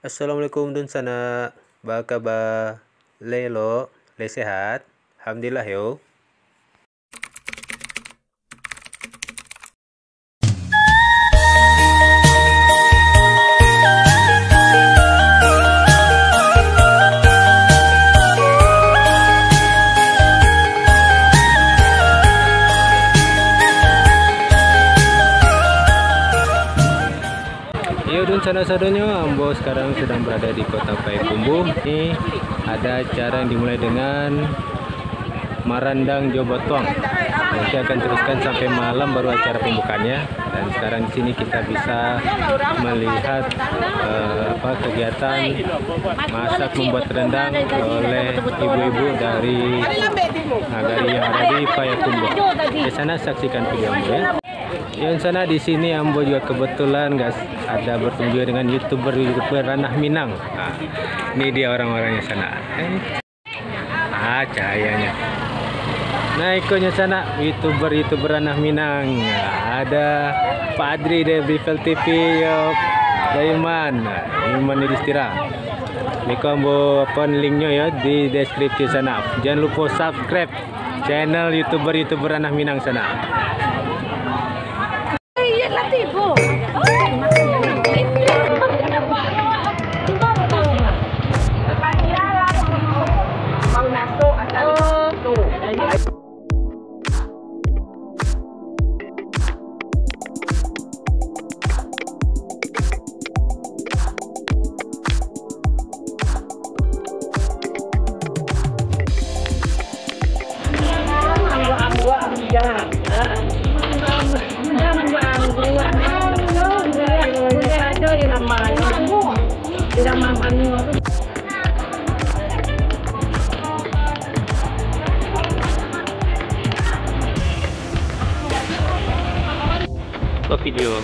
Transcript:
Assalamualaikum dun sana. Ba kabar? Le lo, le sehat? Alhamdulillah yo. Dun sana-sadanya Ambo sekarang sedang berada di kota Payakumbuh. Ini ada acara yang dimulai dengan Marandang Jobotong. Nanti akan teruskan sampai malam baru acara pembukanya. Dan sekarang di sini kita bisa melihat kegiatan masak membuat rendang oleh ibu-ibu dari nagari yang ada di Payakumbuh. Di sana saksikan videonya. Yang sana di sini Ambo juga kebetulan guys ada bertemu juga dengan youtuber ranah Minang. Nah, ini dia orang-orangnya sana. Cahayanya. Nah ikonnya sana youtuber ranah Minang. Nah, ada Pak Adri dari Brivel TV, Daiman, Iman Yudhistira. Ini Ambo linknya ya di deskripsi sana. Jangan lupa subscribe channel youtuber ranah Minang sana. Video.